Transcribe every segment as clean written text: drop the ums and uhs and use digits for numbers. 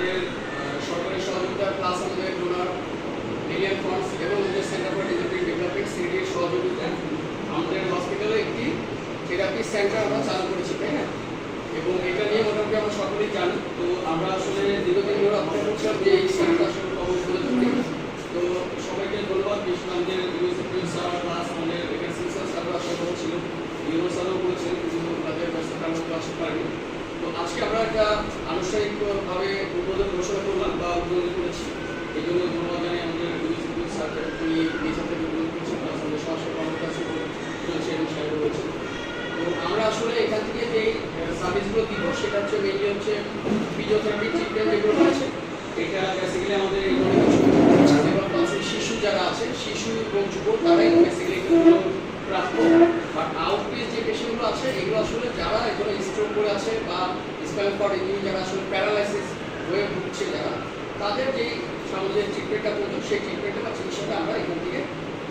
আমাদের সরকারি সহযোগিতা প্লাস আমাদের ডোনার ইন্ডিয়ান ফান্ডস এবং আমাদের সেন্টার ফর ডিজিটাল ডেভেলপমেন্ট সিডির সহযোগিতায় আমাদের হসপিটালে একটি থেরাপি সেন্টার আমরা চালু করেছি, তাই না? এবং এটা নিয়ে মোটামুটি আমরা সকলেই জানি। তো আমরা আসলে দীর্ঘদিন ধরে অপেক্ষা করছিলাম যে এই সেন্টার আসলে কবে করে থাকি। তো সবাইকে ধন্যবাদ, বিশেষ করে আমাদের ইউনিভার্সিটি স্যার প্লাস আমাদের এখানে সিনিয়র স্যাররা আসলে ছিল, ইউরো স্যারও বলেছেন, কিন্তু তাদের ব্যস্ততার মধ্যে আসতে পারেনি। তো আজকে আমরা একটা আনুষ্ঠানিকভাবে উদ্বোধন ঘোষণা করলাম বা উদ্বোধন করেছি। এই জন্য ধন্যবাদ জানাই আমাদের ইউনিভার্সিটি স্যারকে, তিনি নিজ হাতে উদ্বোধন করেছেন, প্লাস আমাদের সরাসরি কর্মকর্তা রয়েছে এবং সাহেব রয়েছে। তো আমরা আসলে এখান থেকে যে সার্ভিসগুলো দিব সেটা হচ্ছে মেইনলি হচ্ছে ফিজিওথেরাপি ট্রিটমেন্ট যেগুলো রয়েছে, এটা বেসিক্যালি আমাদের এই ধরনের শিশু যারা আছে, শিশু এবং যুবক, তারাই বেসিক্যালি এগুলো প্রাপ্য। বাট আউটপেস যে পেশেন্টগুলো আছে এগুলো আসলে যারা এগুলো স্ট্রোক করে আছে বা স্পাইনাল কর্ড ইনজুরি, যারা আসলে প্যারালাইসিস হয়ে ভুগছে, যারা তাদের যে সমাজের ট্রিটমেন্টটা প্রয়োজন সেই ট্রিটমেন্টটা বা চিকিৎসাটা আমরা এখান থেকে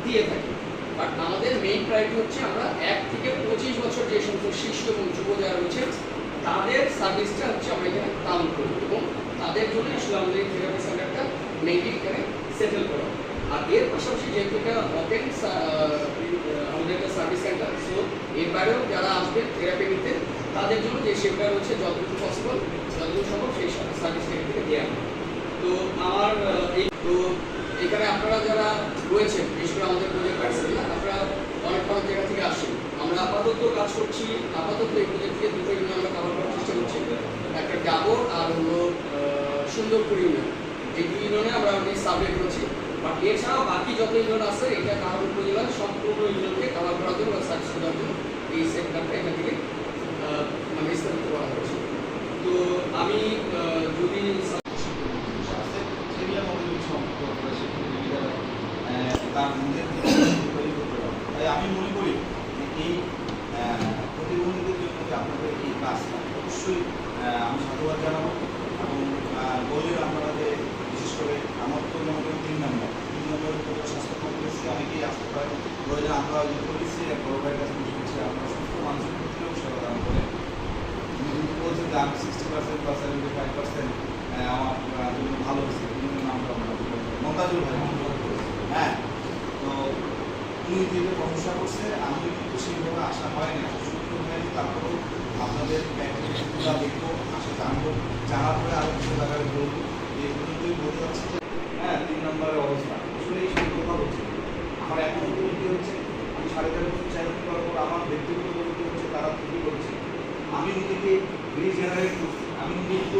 দিয়ে থাকি। বাট আমাদের মেইন প্রায়োরিটি হচ্ছে আমরা 1 থেকে 25 বছর যে সমস্ত শিশু এবং যুব যারা রয়েছে তাদের সার্ভিসটা হচ্ছে আমরা এখানে পালন করব এবং তাদের জন্য আসলে আমাদের এই থেরাপি সেন্টারটা মেইনলি এখানে সেটেল করা। আর এর পাশাপাশি যেহেতু এটা ওপেন আমাদের একটা সার্ভিস সেন্টার, সো এর বাইরেও যারা আসবেন থেরাপি নিতে তাদের জন্য যে সেটা রয়েছে যতটুকু পসিবল যতটুকু সম্ভব সেই সার্ভিসটা এখান থেকে দেওয়া হয়। তো আমার এখানে আপনারা যারা রয়েছেন, বিশেষ করে আমাদের প্রজেক্ট পার্সেন্ট, আপনারা অনেক জায়গা থেকে আসেন। আমরা আপাতত কাজ করছি, আপাতত এই প্রজেক্ট থেকে দুটো ইউনিয়ন আমরা কভার করার চেষ্টা করছি, একটা ডাবর আর হলো সুন্দরপুর ইউনিয়ন। এই দুই ইউনিয়নে আমরা সার্ভে করেছি। বাট এছাড়াও বাকি যত ইউনিয়ন আছে এটা কাহার উপজেলার সম্পূর্ণ ইউনিয়নকে কভার করার জন্য বা সার্ভিস দেওয়ার জন্য এই সেক্টরটা এখান থেকে মানে স্থাপিত করা হয়েছে। তো আমি যদি তার মধ্যে তৈরি করতে পারবো। তাই আমি মনে করি যে এই প্রতিবন্ধীদের জন্য যে আপনাদের এই কাজটা অবশ্যই আমি সাধুবাদ জানাবো। এবং বললেন আপনারা যে বিশেষ করে আমার তো মনে করি 3 নম্বর স্বাস্থ্য কমপ্লেক্সে অনেকেই আসতে পারে। বললেন আমরা করেছি বড় ভাইয়ের কাছে শুনছি আমরা সুস্থ মানুষের ক্ষেত্রেও সেবা দান করে কিন্তু বলছেন যে আমি 60% বা 75% আমার জন্য ভালো হয়েছে, বিভিন্ন নামটা আমরা মমতাজুল ভাই, হ্যাঁ। তো উনি যেটা প্রশংসা করছে আমি কিন্তু সেইভাবে আশা হয়নি, সুযোগ হয়নি। তারপরেও আপনাদের প্র্যাকটিসগুলো দেখবো, আশা জানবো, জানার পরে আরও কিছু জায়গায় বলবো। এই পর্যন্তই বলতে যাচ্ছে যে হ্যাঁ 3 নম্বরের অবস্থা আসলে এই সব কথা হচ্ছে। আমার এখন উপলব্ধি হচ্ছে আমি 4.5 বছর চাকরি করার পর আমার ব্যক্তিগত উপলব্ধি হচ্ছে তারা ত্রুটি করছে। আমি নিজেকে রিজেনারেট করছি, আমি নিজেকে